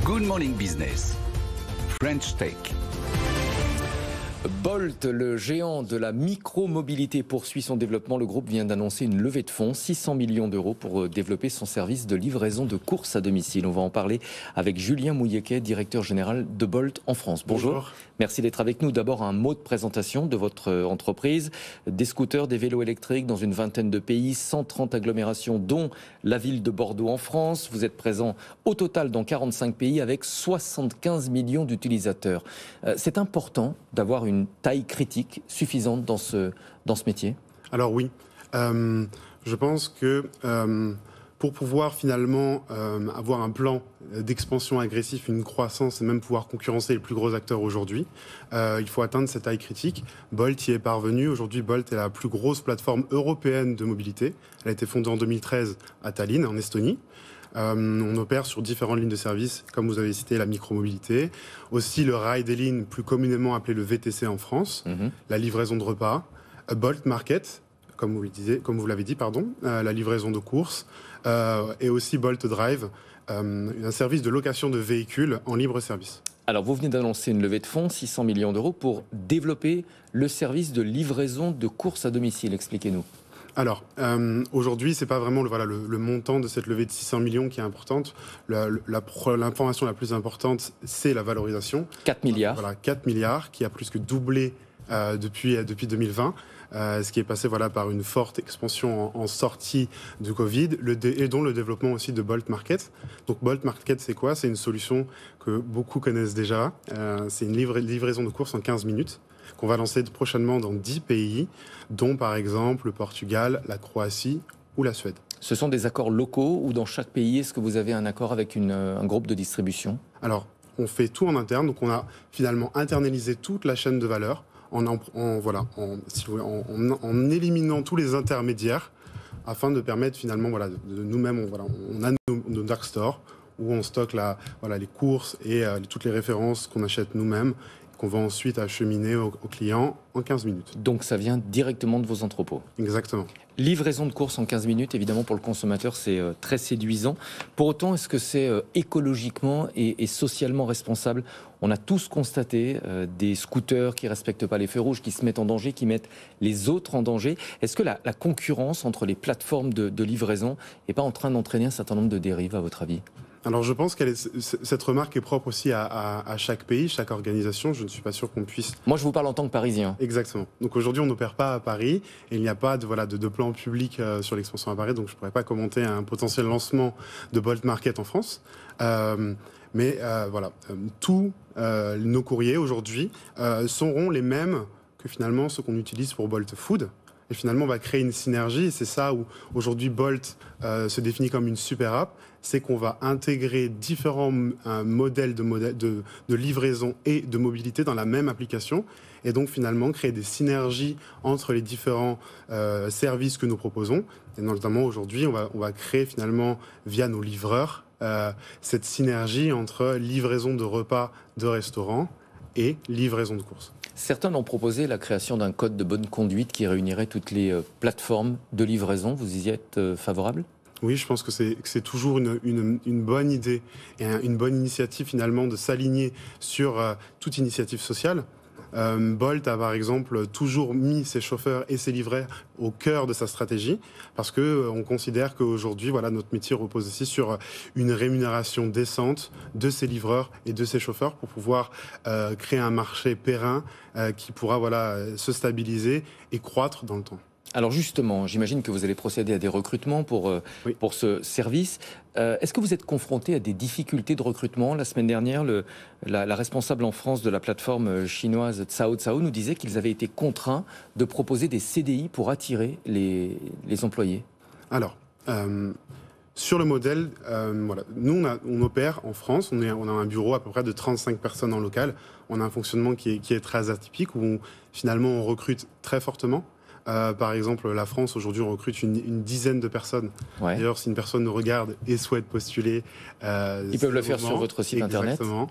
Good Morning Business, French Tech. Bolt, le géant de la micro-mobilité, poursuit son développement. Le groupe vient d'annoncer une levée de fonds, 600 millions d'euros, pour développer son service de livraison de courses à domicile. On va en parler avec Julien Mouillequet, directeur général de Bolt en France. Bonjour. Merci d'être avec nous. D'abord, un mot de présentation de votre entreprise. Des scooters, des vélos électriques dans une vingtaine de pays, 130 agglomérations, dont la ville de Bordeaux en France. Vous êtes présent au total dans 45 pays avec 75 millions d'utilisateurs. C'est important d'avoir une taille critique suffisante dans ce métier? Alors oui, je pense que pour pouvoir finalement avoir un plan d'expansion agressif, une croissance et même pouvoir concurrencer les plus gros acteurs aujourd'hui, il faut atteindre cette taille critique. Bolt y est parvenu. Aujourd'hui, Bolt est la plus grosse plateforme européenne de mobilité. Elle a été fondée en 2013 à Tallinn, en Estonie. On opère sur différentes lignes de service, comme vous avez cité la micromobilité, aussi le ride-hailing, plus communément appelé le VTC en France, la livraison de repas, Bolt Market, comme vous l'avez dit, la livraison de courses, et aussi Bolt Drive, un service de location de véhicules en libre service. Alors, vous venez d'annoncer une levée de fonds, 600 millions d'euros, pour développer le service de livraison de courses à domicile. Expliquez-nous. Alors, aujourd'hui, c'est pas vraiment le montant de cette levée de 600 millions qui est importante. L'information la plus importante, c'est la valorisation. 4 milliards. Voilà, 4 milliards, qui a plus que doublé depuis 2020. Ce qui est passé par une forte expansion en sortie du Covid, et dont le développement aussi de Bolt Market. Donc Bolt Market, c'est quoi? C'est une solution que beaucoup connaissent déjà. C'est une livraison de courses en 15 minutes qu'on va lancer prochainement dans 10 pays, dont par exemple le Portugal, la Croatie ou la Suède. Ce sont des accords locaux ou dans chaque pays, est-ce que vous avez un accord avec un groupe de distribution? Alors, on fait tout en interne, donc on a finalement internalisé toute la chaîne de valeur en éliminant tous les intermédiaires afin de permettre finalement de nous-mêmes, on a nos dark stores où on stocke les courses et toutes les références qu'on achète nous-mêmes, qu'on va ensuite acheminer aux clients en 15 minutes. Donc ça vient directement de vos entrepôts? Exactement. Livraison de courses en 15 minutes, évidemment pour le consommateur c'est très séduisant. Pour autant, est-ce que c'est écologiquement et socialement responsable? On a tous constaté des scooters qui ne respectent pas les feux rouges, qui se mettent en danger, qui mettent les autres en danger. Est-ce que la concurrence entre les plateformes de livraison n'est pas en train d'entraîner un certain nombre de dérives, à votre avis? Alors je pense que cette remarque est propre aussi à chaque pays, chaque organisation. Je ne suis pas sûr qu'on puisse... Moi je vous parle en tant que Parisien. Exactement. Donc aujourd'hui on n'opère pas à Paris et il n'y a pas de plan public sur l'expansion à Paris. Donc je ne pourrais pas commenter un potentiel lancement de Bolt Market en France. Tous nos courriers aujourd'hui seront les mêmes que finalement ceux qu'on utilise pour Bolt Food. Et finalement, on va créer une synergie. Et c'est ça où aujourd'hui Bolt se définit comme une super app. C'est qu'on va intégrer différents modèles de livraison et de mobilité dans la même application. Et donc finalement, créer des synergies entre les différents services que nous proposons. Et notamment aujourd'hui, on va créer finalement via nos livreurs cette synergie entre livraison de repas de restaurants et livraison de courses. Certains ont proposé la création d'un code de bonne conduite qui réunirait toutes les plateformes de livraison. Vous y êtes favorable? Oui, je pense que c'est toujours une bonne idée et une bonne initiative finalement de s'aligner sur toute initiative sociale. Bolt a par exemple toujours mis ses chauffeurs et ses livreurs au cœur de sa stratégie parce qu'on considère qu'aujourd'hui notre métier repose aussi sur une rémunération décente de ses livreurs et de ses chauffeurs pour pouvoir créer un marché périn qui pourra se stabiliser et croître dans le temps. Alors justement, j'imagine que vous allez procéder à des recrutements pour ce service. Est-ce que vous êtes confronté à des difficultés de recrutement? La semaine dernière, la responsable en France de la plateforme chinoise Cao Cao nous disait qu'ils avaient été contraints de proposer des CDI pour attirer les employés. Alors, sur le modèle, nous on opère en France, on a un bureau à peu près de 35 personnes en local. On a un fonctionnement qui est très atypique où finalement on recrute très fortement. Par exemple, la France, aujourd'hui, on recrute une dizaine de personnes. Ouais. D'ailleurs, si une personne nous regarde et souhaite postuler... Ils peuvent le faire sur votre site internet. Exactement.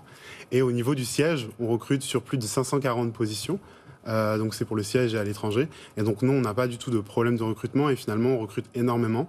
Et au niveau du siège, on recrute sur plus de 540 positions. Donc c'est pour le siège et à l'étranger. Et donc nous, on n'a pas du tout de problème de recrutement et finalement, on recrute énormément.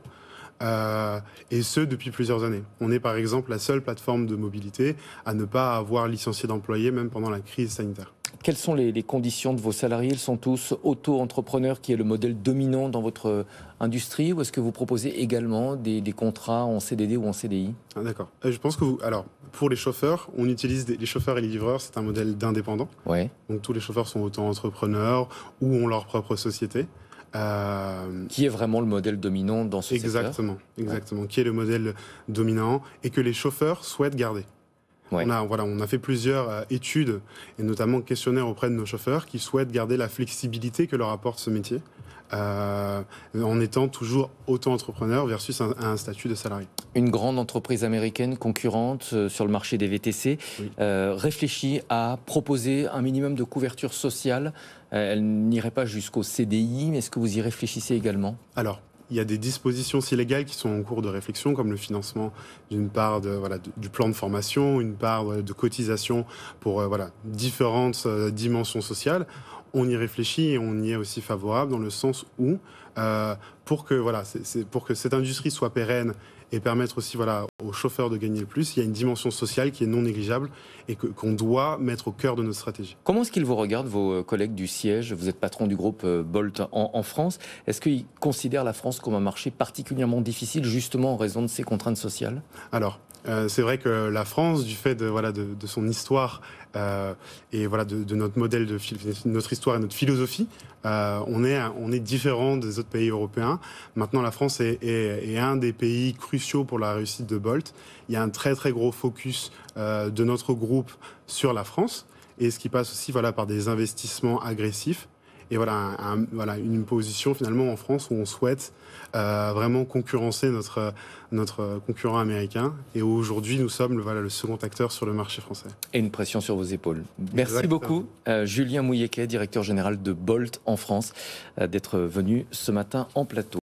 et ce depuis plusieurs années. On est par exemple la seule plateforme de mobilité à ne pas avoir licencié d'employés même pendant la crise sanitaire. Quelles sont les conditions de vos salariés? Ils sont tous auto-entrepreneurs, qui est le modèle dominant dans votre industrie, ou est-ce que vous proposez également des contrats en CDD ou en CDI? Ah, d'accord. Je pense que alors, pour les chauffeurs, on utilise les chauffeurs et les livreurs, c'est un modèle d'indépendant. Ouais. Donc tous les chauffeurs sont auto-entrepreneurs ou ont leur propre société. Qui est vraiment le modèle dominant dans ce secteur? Exactement. Ouais. Qui est le modèle dominant et que les chauffeurs souhaitent garder. Ouais. On a fait plusieurs études et notamment questionnaires auprès de nos chauffeurs qui souhaitent garder la flexibilité que leur apporte ce métier en étant toujours auto-entrepreneur versus un statut de salarié. Une grande entreprise américaine concurrente sur le marché des VTC réfléchit à proposer un minimum de couverture sociale. Elle n'irait pas jusqu'au CDI, mais est-ce que vous y réfléchissez également? Alors, il y a des dispositions si légales qui sont en cours de réflexion, comme le financement d'une part du plan de formation, une part de cotisation pour différentes dimensions sociales. On y réfléchit et on y est aussi favorable dans le sens où, pour que cette industrie soit pérenne et permettre aussi aux chauffeurs de gagner le plus, il y a une dimension sociale qui est non négligeable et qu'on doit mettre au cœur de notre stratégie. Comment est-ce qu'ils vous regardent, vos collègues du siège? Vous êtes patron du groupe Bolt en France. Est-ce qu'ils considèrent la France comme un marché particulièrement difficile, justement en raison de ses contraintes sociales? Alors, c'est vrai que la France, du fait de son histoire et de notre modèle notre histoire et notre philosophie, on est différent des autres pays européens. Maintenant, la France est un des pays cruciaux pour la réussite de Bolt. Il y a un très très gros focus de notre groupe sur la France, et ce qui passe aussi par des investissements agressifs. Et une position finalement en France où on souhaite vraiment concurrencer notre concurrent américain. Et aujourd'hui, nous sommes le second acteur sur le marché français. Et une pression sur vos épaules. Merci beaucoup, Julien Mouillequet, directeur général de Bolt en France, d'être venu ce matin en plateau.